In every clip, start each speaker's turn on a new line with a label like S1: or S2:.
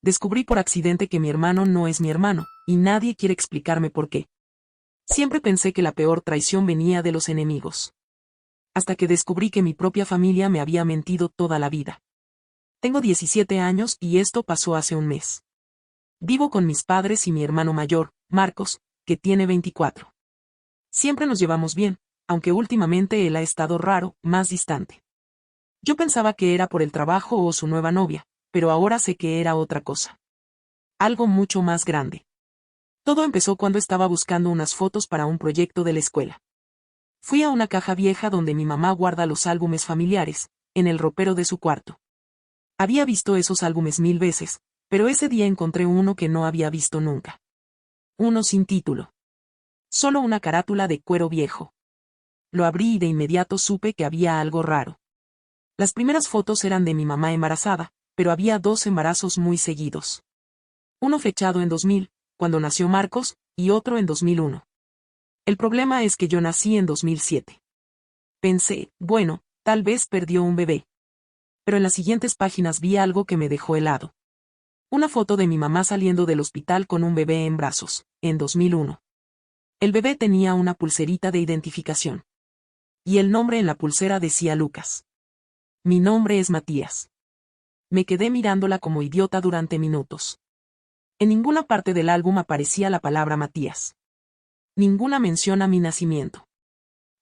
S1: Descubrí por accidente que mi hermano no es mi hermano, y nadie quiere explicarme por qué. Siempre pensé que la peor traición venía de los enemigos. Hasta que descubrí que mi propia familia me había mentido toda la vida. Tengo 17 años y esto pasó hace un mes. Vivo con mis padres y mi hermano mayor, Marcos, que tiene 24. Siempre nos llevamos bien, aunque últimamente él ha estado raro, más distante. Yo pensaba que era por el trabajo o su nueva novia, pero ahora sé que era otra cosa. Algo mucho más grande. Todo empezó cuando estaba buscando unas fotos para un proyecto de la escuela. Fui a una caja vieja donde mi mamá guarda los álbumes familiares, en el ropero de su cuarto. Había visto esos álbumes 1000 veces, pero ese día encontré uno que no había visto nunca. Uno sin título. Solo una carátula de cuero viejo. Lo abrí y de inmediato supe que había algo raro. Las primeras fotos eran de mi mamá embarazada, pero había 2 embarazos muy seguidos. Uno fechado en 2000, cuando nació Marcos, y otro en 2001. El problema es que yo nací en 2007. Pensé, bueno, tal vez perdió un bebé. Pero en las siguientes páginas vi algo que me dejó helado. Una foto de mi mamá saliendo del hospital con un bebé en brazos, en 2001. El bebé tenía una pulserita de identificación. Y el nombre en la pulsera decía Lucas. Mi nombre es Matías. Me quedé mirándola como idiota durante minutos. En ninguna parte del álbum aparecía la palabra Matías. Ninguna mención a mi nacimiento.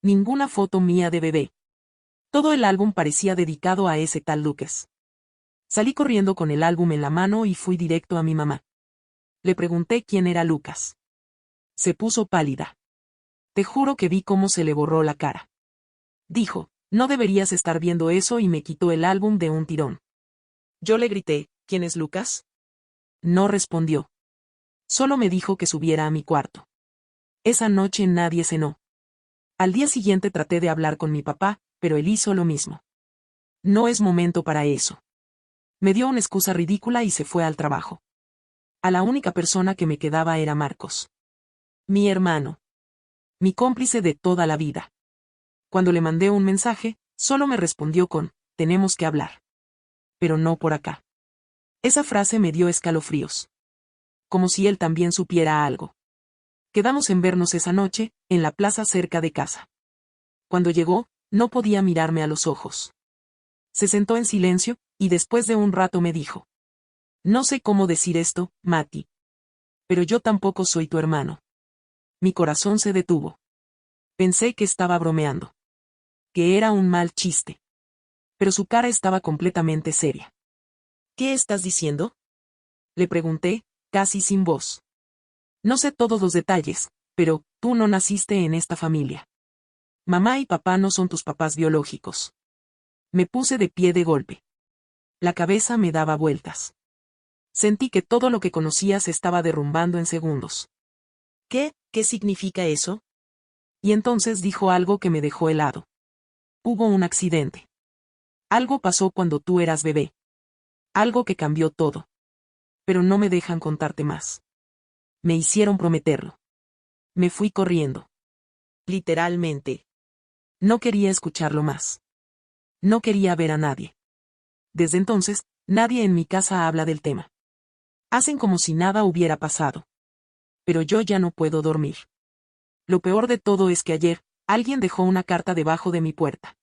S1: Ninguna foto mía de bebé. Todo el álbum parecía dedicado a ese tal Lucas. Salí corriendo con el álbum en la mano y fui directo a mi mamá. Le pregunté quién era Lucas. Se puso pálida. Te juro que vi cómo se le borró la cara. Dijo, no deberías estar viendo eso, y me quitó el álbum de un tirón. Yo le grité, ¿quién es Lucas? No respondió. Solo me dijo que subiera a mi cuarto. Esa noche nadie cenó. Al día siguiente traté de hablar con mi papá, pero él hizo lo mismo. No es momento para eso. Me dio una excusa ridícula y se fue al trabajo. A la única persona que me quedaba era Marcos. Mi hermano. Mi cómplice de toda la vida. Cuando le mandé un mensaje, solo me respondió con, tenemos que hablar. Pero no por acá. Esa frase me dio escalofríos. Como si él también supiera algo. Quedamos en vernos esa noche, en la plaza cerca de casa. Cuando llegó, no podía mirarme a los ojos. Se sentó en silencio, y después de un rato me dijo. No sé cómo decir esto, Mati. Pero yo tampoco soy tu hermano. Mi corazón se detuvo. Pensé que estaba bromeando. Que era un mal chiste. Pero su cara estaba completamente seria. ¿Qué estás diciendo? Le pregunté, casi sin voz. No sé todos los detalles, pero tú no naciste en esta familia. Mamá y papá no son tus papás biológicos. Me puse de pie de golpe. La cabeza me daba vueltas. Sentí que todo lo que conocía se estaba derrumbando en segundos. ¿Qué significa eso? Y entonces dijo algo que me dejó helado. Hubo un accidente. Algo pasó cuando tú eras bebé. Algo que cambió todo. Pero no me dejan contarte más. Me hicieron prometerlo. Me fui corriendo. Literalmente. No quería escucharlo más. No quería ver a nadie. Desde entonces, nadie en mi casa habla del tema. Hacen como si nada hubiera pasado. Pero yo ya no puedo dormir. Lo peor de todo es que ayer, alguien dejó una carta debajo de mi puerta.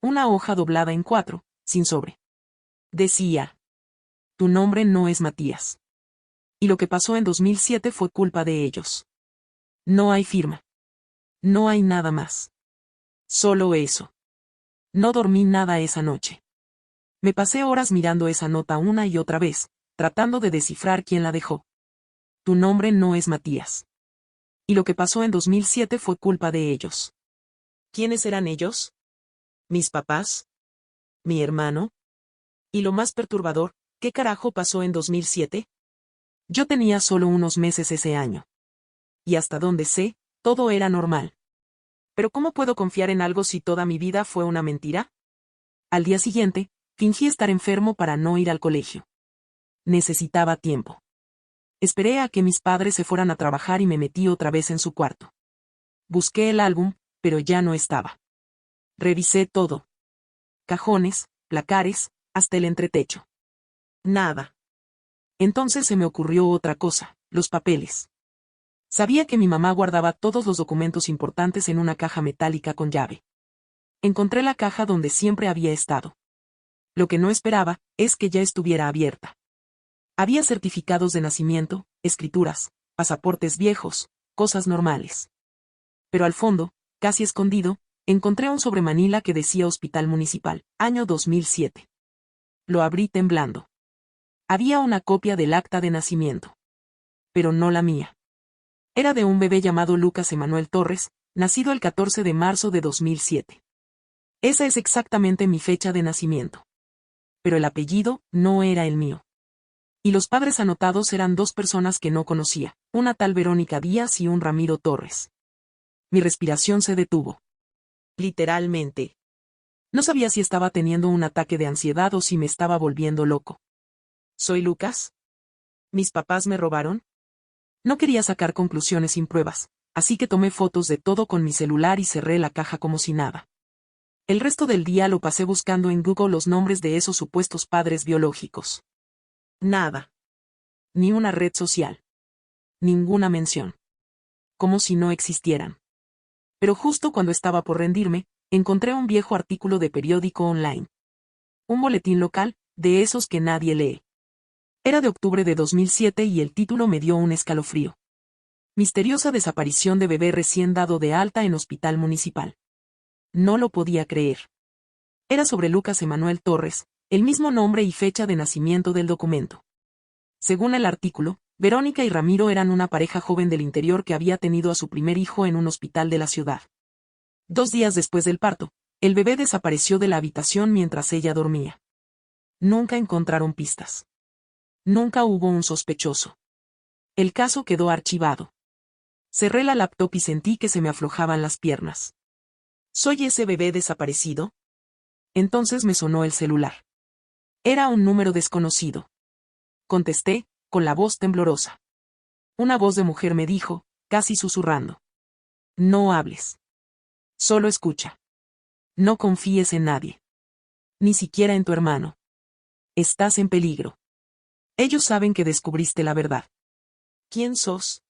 S1: Una hoja doblada en 4, sin sobre. Decía: tu nombre no es Matías. Y lo que pasó en 2007 fue culpa de ellos. No hay firma. No hay nada más. Solo eso. No dormí nada esa noche. Me pasé horas mirando esa nota una y otra vez, tratando de descifrar quién la dejó. Tu nombre no es Matías. Y lo que pasó en 2007 fue culpa de ellos. ¿Quiénes eran ellos? ¿Mis papás? ¿Mi hermano? Y lo más perturbador, ¿qué carajo pasó en 2007? Yo tenía solo unos meses ese año. Y hasta donde sé, todo era normal. Pero ¿cómo puedo confiar en algo si toda mi vida fue una mentira? Al día siguiente, fingí estar enfermo para no ir al colegio. Necesitaba tiempo. Esperé a que mis padres se fueran a trabajar y me metí otra vez en su cuarto. Busqué el álbum, pero ya no estaba. Revisé todo. Cajones, placares, hasta el entretecho. Nada. Entonces se me ocurrió otra cosa, los papeles. Sabía que mi mamá guardaba todos los documentos importantes en una caja metálica con llave. Encontré la caja donde siempre había estado. Lo que no esperaba es que ya estuviera abierta. Había certificados de nacimiento, escrituras, pasaportes viejos, cosas normales. Pero al fondo, casi escondido, encontré un sobremanila que decía Hospital Municipal, año 2007. Lo abrí temblando. Había una copia del acta de nacimiento. Pero no la mía. Era de un bebé llamado Lucas Emanuel Torres, nacido el 14 de marzo de 2007. Esa es exactamente mi fecha de nacimiento. Pero el apellido no era el mío. Y los padres anotados eran dos personas que no conocía, una tal Verónica Díaz y un Ramiro Torres. Mi respiración se detuvo. Literalmente. No sabía si estaba teniendo un ataque de ansiedad o si me estaba volviendo loco. ¿Soy Lucas? ¿Mis papás me robaron? No quería sacar conclusiones sin pruebas, así que tomé fotos de todo con mi celular y cerré la caja como si nada. El resto del día lo pasé buscando en Google los nombres de esos supuestos padres biológicos. Nada. Ni una red social. Ninguna mención. Como si no existieran. Pero justo cuando estaba por rendirme, encontré un viejo artículo de periódico online. Un boletín local, de esos que nadie lee. Era de octubre de 2007 y el título me dio un escalofrío. Misteriosa desaparición de bebé recién dado de alta en Hospital Municipal. No lo podía creer. Era sobre Lucas Emanuel Torres, el mismo nombre y fecha de nacimiento del documento. Según el artículo, Verónica y Ramiro eran una pareja joven del interior que había tenido a su primer hijo en un hospital de la ciudad. 2 días después del parto, el bebé desapareció de la habitación mientras ella dormía. Nunca encontraron pistas. Nunca hubo un sospechoso. El caso quedó archivado. Cerré la laptop y sentí que se me aflojaban las piernas. ¿Soy ese bebé desaparecido? Entonces me sonó el celular. Era un número desconocido. Contesté, con la voz temblorosa. Una voz de mujer me dijo, casi susurrando. No hables. Solo escucha. No confíes en nadie. Ni siquiera en tu hermano. Estás en peligro. Ellos saben que descubriste la verdad. ¿Quién sos?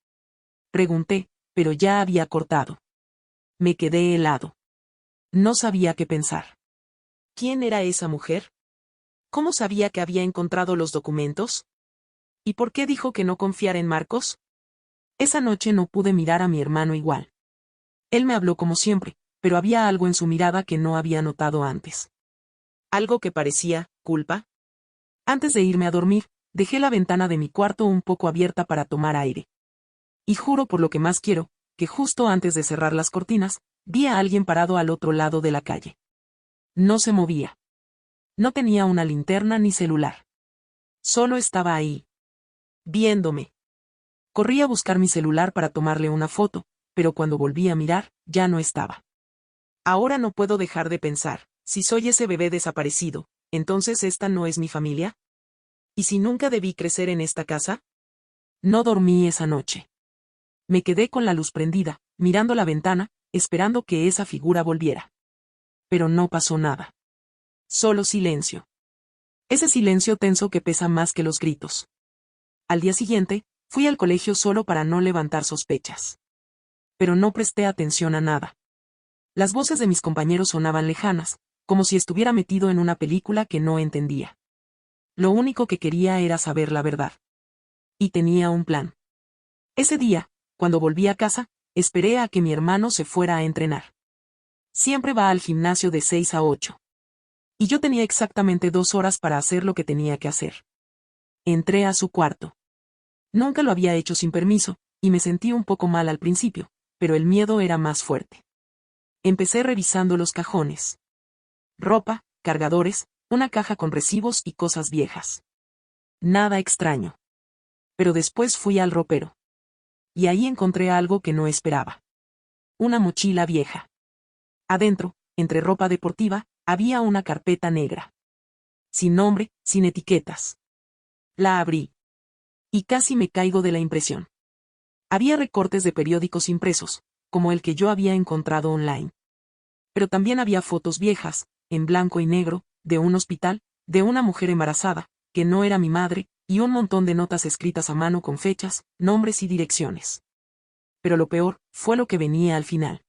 S1: Pregunté, pero ya había cortado. Me quedé helado. No sabía qué pensar. ¿Quién era esa mujer? ¿Cómo sabía que había encontrado los documentos? ¿Y por qué dijo que no confiara en Marcos? Esa noche no pude mirar a mi hermano igual. Él me habló como siempre, pero había algo en su mirada que no había notado antes. Algo que parecía culpa. Antes de irme a dormir, dejé la ventana de mi cuarto un poco abierta para tomar aire. Y juro por lo que más quiero, que justo antes de cerrar las cortinas, vi a alguien parado al otro lado de la calle. No se movía. No tenía una linterna ni celular. Solo estaba ahí. Viéndome. Corrí a buscar mi celular para tomarle una foto, pero cuando volví a mirar, ya no estaba. Ahora no puedo dejar de pensar, si soy ese bebé desaparecido, ¿entonces esta no es mi familia? ¿Y si nunca debí crecer en esta casa? No dormí esa noche. Me quedé con la luz prendida, mirando la ventana, esperando que esa figura volviera. Pero no pasó nada. Solo silencio. Ese silencio tenso que pesa más que los gritos. Al día siguiente, fui al colegio solo para no levantar sospechas. Pero no presté atención a nada. Las voces de mis compañeros sonaban lejanas, como si estuviera metido en una película que no entendía. Lo único que quería era saber la verdad. Y tenía un plan. Ese día, cuando volví a casa, esperé a que mi hermano se fuera a entrenar. Siempre va al gimnasio de 6 a 8. Y yo tenía exactamente 2 horas para hacer lo que tenía que hacer. Entré a su cuarto. Nunca lo había hecho sin permiso, y me sentí un poco mal al principio, pero el miedo era más fuerte. Empecé revisando los cajones. Ropa, cargadores, una caja con recibos y cosas viejas. Nada extraño. Pero después fui al ropero. Y ahí encontré algo que no esperaba. Una mochila vieja. Adentro, entre ropa deportiva, había una carpeta negra. Sin nombre, sin etiquetas. La abrí. Y casi me caigo de la impresión. Había recortes de periódicos impresos, como el que yo había encontrado online. Pero también había fotos viejas, en blanco y negro, de un hospital, de una mujer embarazada, que no era mi madre, y un montón de notas escritas a mano con fechas, nombres y direcciones. Pero lo peor fue lo que venía al final.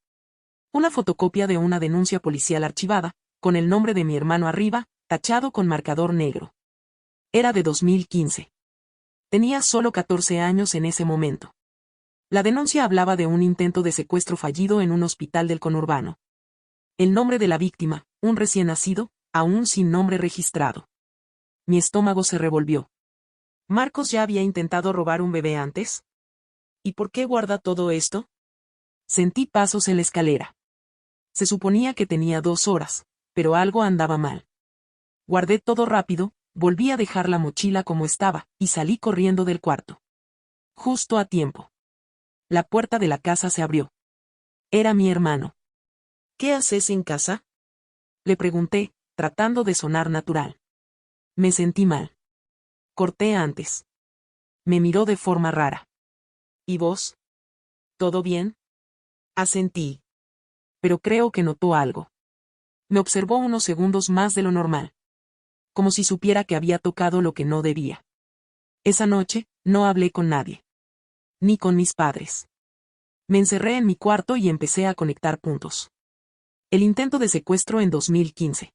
S1: Una fotocopia de una denuncia policial archivada, con el nombre de mi hermano arriba, tachado con marcador negro. Era de 2015. Tenía solo 14 años en ese momento. La denuncia hablaba de un intento de secuestro fallido en un hospital del conurbano. El nombre de la víctima, un recién nacido, aún sin nombre registrado. Mi estómago se revolvió. ¿Marcos ya había intentado robar un bebé antes? ¿Y por qué guarda todo esto? Sentí pasos en la escalera. Se suponía que tenía 2 horas, pero algo andaba mal. Guardé todo rápido, volví a dejar la mochila como estaba, y salí corriendo del cuarto. Justo a tiempo. La puerta de la casa se abrió. Era mi hermano. ¿Qué haces en casa? Le pregunté, tratando de sonar natural. Me sentí mal. Corté antes. Me miró de forma rara. ¿Y vos? ¿Todo bien? Asentí. Pero creo que notó algo. Me observó unos segundos más de lo normal. Como si supiera que había tocado lo que no debía. Esa noche, no hablé con nadie. Ni con mis padres. Me encerré en mi cuarto y empecé a conectar puntos. El intento de secuestro en 2015.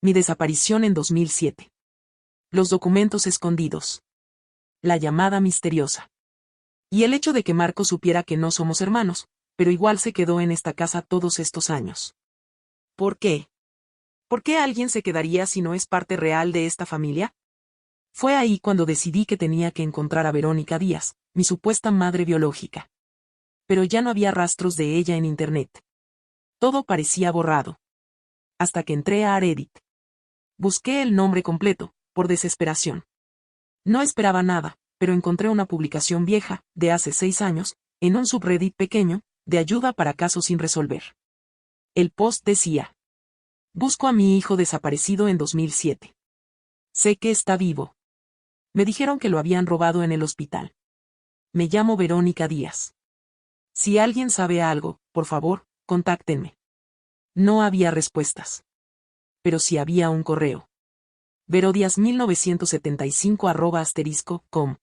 S1: Mi desaparición en 2007. Los documentos escondidos. La llamada misteriosa. Y el hecho de que Marco supiera que no somos hermanos, pero igual se quedó en esta casa todos estos años. ¿Por qué? ¿Por qué alguien se quedaría si no es parte real de esta familia? Fue ahí cuando decidí que tenía que encontrar a Verónica Díaz, mi supuesta madre biológica. Pero ya no había rastros de ella en internet. Todo parecía borrado. Hasta que entré a Reddit. Busqué el nombre completo, por desesperación. No esperaba nada, pero encontré una publicación vieja, de hace 6 años, en un subreddit pequeño, de ayuda para casos sin resolver. El post decía: busco a mi hijo desaparecido en 2007. Sé que está vivo. Me dijeron que lo habían robado en el hospital. Me llamo Verónica Díaz. Si alguien sabe algo, por favor, contáctenme. No había respuestas. Pero sí había un correo. verodias1975@com.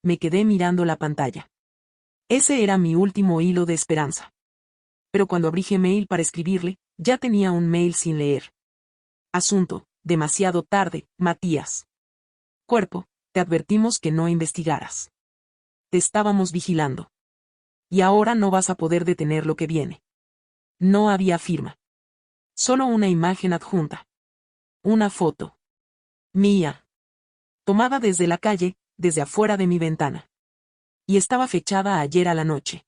S1: Me quedé mirando la pantalla. Ese era mi último hilo de esperanza. Pero cuando abrí Gmail para escribirle, ya tenía un mail sin leer. Asunto: demasiado tarde, Matías. Cuerpo: te advertimos que no investigaras. Te estábamos vigilando. Y ahora no vas a poder detener lo que viene. No había firma. Solo una imagen adjunta. Una foto. Mía. Tomada desde la calle, desde afuera de mi ventana. Y estaba fechada ayer a la noche.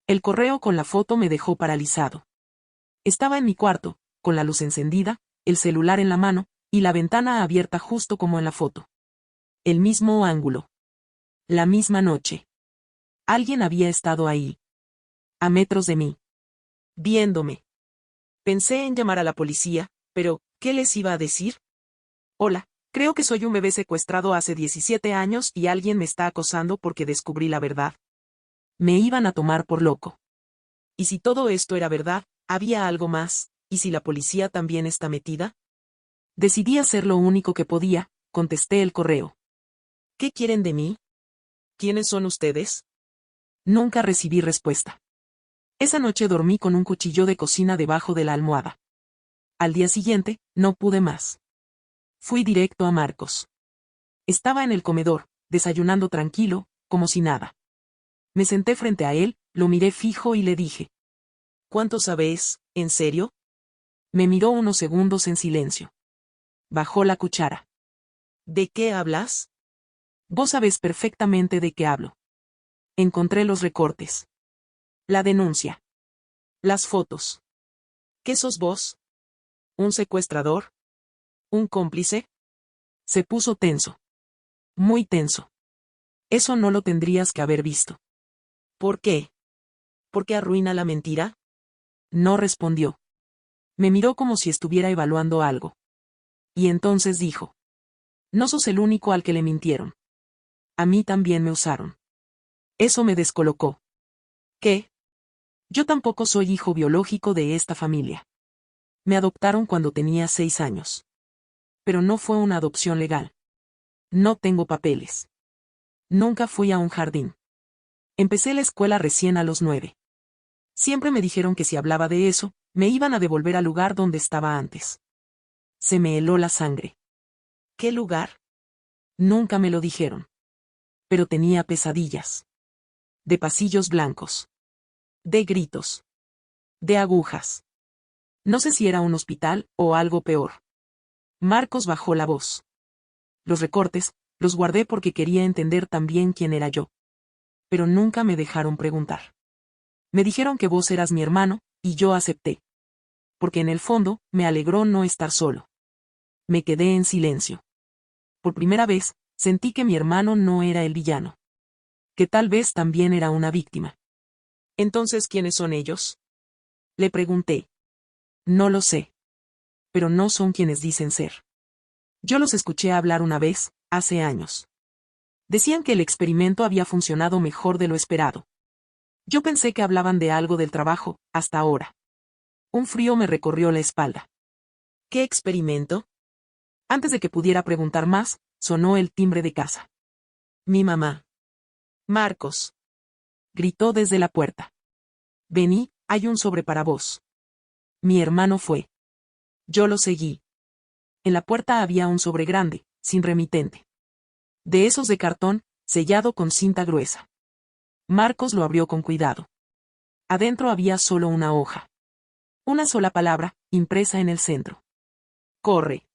S1: El correo con la foto me dejó paralizado. Estaba en mi cuarto, con la luz encendida, el celular en la mano, y la ventana abierta justo como en la foto. El mismo ángulo. La misma noche. Alguien había estado ahí. A metros de mí. Viéndome. Pensé en llamar a la policía, pero, ¿qué les iba a decir? Hola, creo que soy un bebé secuestrado hace 17 años y alguien me está acosando porque descubrí la verdad. Me iban a tomar por loco. ¿Y si todo esto era verdad, había algo más? ¿Y si la policía también está metida? Decidí hacer lo único que podía, contesté el correo. ¿Qué quieren de mí? ¿Quiénes son ustedes? Nunca recibí respuesta. Esa noche dormí con un cuchillo de cocina debajo de la almohada. Al día siguiente, no pude más. Fui directo a Marcos. Estaba en el comedor, desayunando tranquilo, como si nada. Me senté frente a él, lo miré fijo y le dije: ¿cuánto sabes, en serio? Me miró unos segundos en silencio. Bajó la cuchara. ¿De qué hablas? Vos sabés perfectamente de qué hablo. Encontré los recortes. La denuncia. Las fotos. ¿Qué sos vos? ¿Un secuestrador? ¿Un cómplice? Se puso tenso. Muy tenso. Eso no lo tendrías que haber visto. ¿Por qué? ¿Por qué arruina la mentira? No respondió. Me miró como si estuviera evaluando algo. Y entonces dijo: no sos el único al que le mintieron. A mí también me usaron. Eso me descolocó. ¿Qué? Yo tampoco soy hijo biológico de esta familia. Me adoptaron cuando tenía 6 años. Pero no fue una adopción legal. No tengo papeles. Nunca fui a un jardín. Empecé la escuela recién a los 9. Siempre me dijeron que si hablaba de eso, me iban a devolver al lugar donde estaba antes. Se me heló la sangre. ¿Qué lugar? Nunca me lo dijeron. Pero tenía pesadillas. De pasillos blancos. De gritos. De agujas. No sé si era un hospital o algo peor. Marcos bajó la voz. Los recortes, los guardé porque quería entender también quién era yo. Pero nunca me dejaron preguntar. Me dijeron que vos eras mi hermano, y yo acepté. Porque en el fondo, me alegró no estar solo. Me quedé en silencio. Por primera vez, sentí que mi hermano no era el villano. Que tal vez también era una víctima. Entonces, ¿quiénes son ellos? Le pregunté. No lo sé. Pero no son quienes dicen ser. Yo los escuché hablar una vez, hace años. Decían que el experimento había funcionado mejor de lo esperado. Yo pensé que hablaban de algo del trabajo, hasta ahora. Un frío me recorrió la espalda. ¿Qué experimento? Antes de que pudiera preguntar más, sonó el timbre de casa. Mi mamá. Marcos. Gritó desde la puerta. Vení, hay un sobre para vos. Mi hermano fue. Yo lo seguí. En la puerta había un sobre grande, sin remitente. De esos de cartón, sellado con cinta gruesa. Marcos lo abrió con cuidado. Adentro había solo una hoja. Una sola palabra, impresa en el centro. Corre.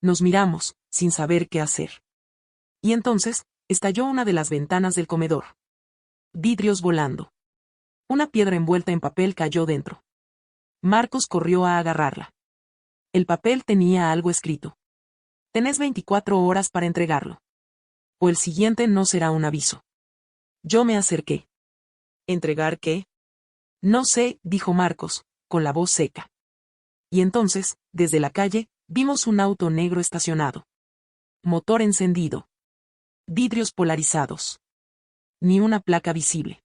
S1: Nos miramos, sin saber qué hacer. Y entonces, estalló una de las ventanas del comedor. Vidrios volando. Una piedra envuelta en papel cayó dentro. Marcos corrió a agarrarla. El papel tenía algo escrito. Tenés 24 horas para entregarlo. O el siguiente no será un aviso. Yo me acerqué. ¿Entregar qué? No sé, dijo Marcos, con la voz seca. Y entonces, desde la calle, vimos un auto negro estacionado. Motor encendido. Vidrios polarizados. Ni una placa visible.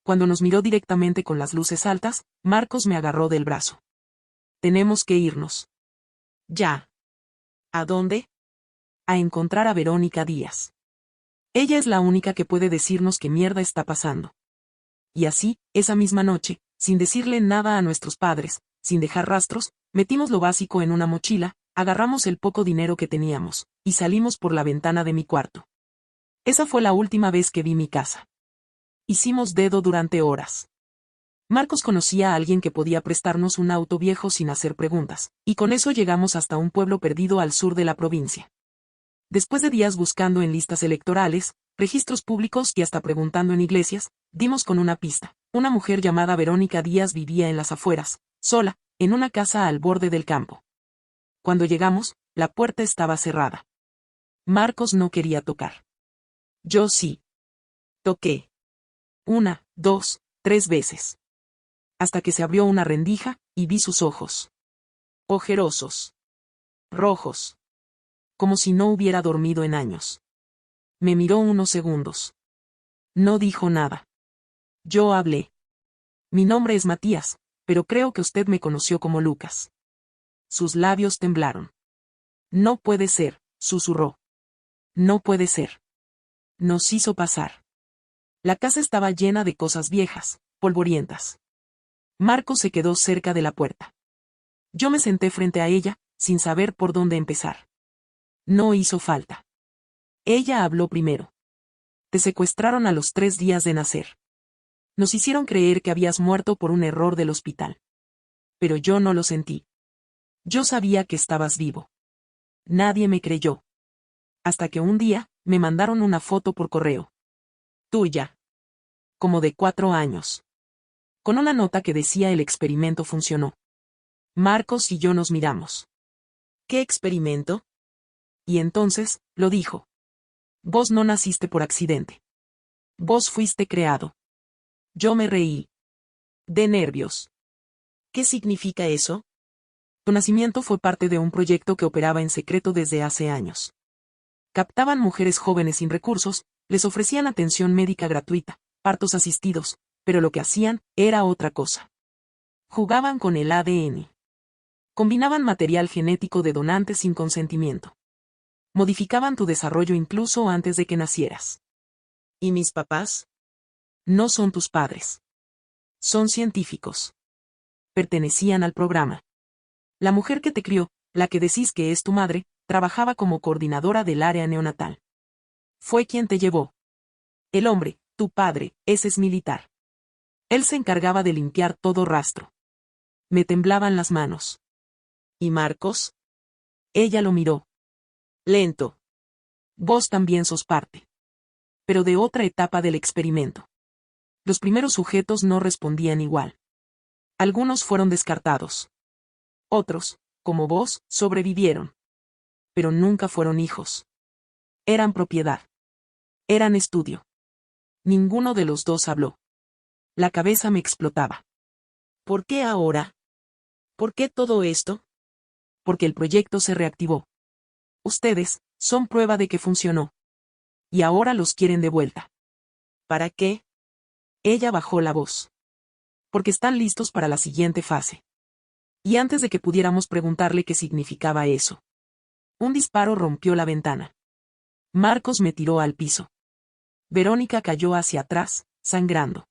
S1: Cuando nos miró directamente con las luces altas, Marcos me agarró del brazo. Tenemos que irnos. Ya. ¿A dónde? A encontrar a Verónica Díaz. Ella es la única que puede decirnos qué mierda está pasando. Y así, esa misma noche, sin decirle nada a nuestros padres, sin dejar rastros, metimos lo básico en una mochila, agarramos el poco dinero que teníamos, y salimos por la ventana de mi cuarto. Esa fue la última vez que vi mi casa. Hicimos dedo durante horas. Marcos conocía a alguien que podía prestarnos un auto viejo sin hacer preguntas, y con eso llegamos hasta un pueblo perdido al sur de la provincia. Después de días buscando en listas electorales, registros públicos y hasta preguntando en iglesias, dimos con una pista. Una mujer llamada Verónica Díaz vivía en las afueras, sola, en una casa al borde del campo. Cuando llegamos, la puerta estaba cerrada. Marcos no quería tocar. Yo sí. Toqué. 1, 2, 3 veces. Hasta que se abrió una rendija, y vi sus ojos. Ojerosos. Rojos. Como si no hubiera dormido en años. Me miró unos segundos. No dijo nada. Yo hablé. Mi nombre es Matías, pero creo que usted me conoció como Lucas. Sus labios temblaron. No puede ser, susurró. No puede ser. Nos hizo pasar. La casa estaba llena de cosas viejas, polvorientas. Marcos se quedó cerca de la puerta. Yo me senté frente a ella, sin saber por dónde empezar. No hizo falta. Ella habló primero. Te secuestraron a los 3 días de nacer. Nos hicieron creer que habías muerto por un error del hospital. Pero yo no lo sentí. Yo sabía que estabas vivo. Nadie me creyó. Hasta que un día, me mandaron una foto por correo. Tuya. Como de 4 años. Con una nota que decía el experimento funcionó. Marcos y yo nos miramos. ¿Qué experimento? Y entonces, lo dijo. Vos no naciste por accidente. Vos fuiste creado. Yo me reí. De nervios. ¿Qué significa eso? Tu nacimiento fue parte de un proyecto que operaba en secreto desde hace años. Captaban mujeres jóvenes sin recursos, les ofrecían atención médica gratuita, partos asistidos, pero lo que hacían era otra cosa. Jugaban con el ADN. Combinaban material genético de donantes sin consentimiento. Modificaban tu desarrollo incluso antes de que nacieras.
S2: ¿Y mis papás?
S1: No son tus padres. Son científicos. Pertenecían al programa. La mujer que te crió, la que decís que es tu madre, trabajaba como coordinadora del área neonatal. Fue quien te llevó. El hombre, tu padre, ese es militar. Él se encargaba de limpiar todo rastro. Me temblaban las manos.
S2: ¿Y Marcos?
S1: Ella lo miró.
S2: Lento.
S1: Vos también sos parte. Pero de otra etapa del experimento. Los primeros sujetos no respondían igual. Algunos fueron descartados. Otros, como vos, sobrevivieron. Pero nunca fueron hijos. Eran propiedad. Eran estudio. Ninguno de los dos habló. La cabeza me explotaba.
S2: ¿Por qué ahora? ¿Por qué todo esto?
S1: Porque el proyecto se reactivó. Ustedes son prueba de que funcionó. Y ahora los quieren de vuelta.
S2: ¿Para qué?
S1: Ella bajó la voz. Porque están listos para la siguiente fase. Y antes de que pudiéramos preguntarle qué significaba eso, un disparo rompió la ventana. Marcos me tiró al piso. Verónica cayó hacia atrás, sangrando.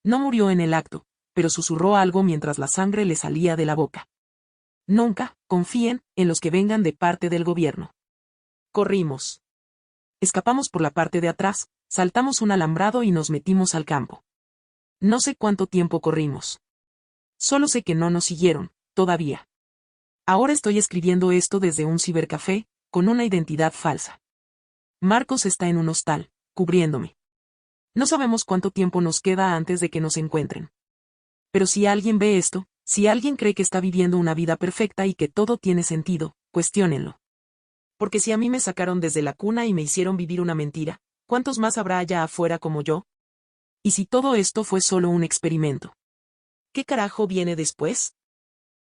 S1: No murió en el acto, pero susurró algo mientras la sangre le salía de la boca. Nunca confíen en los que vengan de parte del gobierno. Corrimos. Escapamos por la parte de atrás, saltamos un alambrado y nos metimos al campo. No sé cuánto tiempo corrimos. Solo sé que no nos siguieron, todavía. Ahora estoy escribiendo esto desde un cibercafé, con una identidad falsa. Marcos está en un hostal, cubriéndome. No sabemos cuánto tiempo nos queda antes de que nos encuentren. Pero si alguien ve esto, si alguien cree que está viviendo una vida perfecta y que todo tiene sentido, cuestiónenlo. Porque si a mí me sacaron desde la cuna y me hicieron vivir una mentira, ¿cuántos más habrá allá afuera como yo? ¿Y si todo esto fue solo un experimento?
S2: ¿Qué carajo viene después?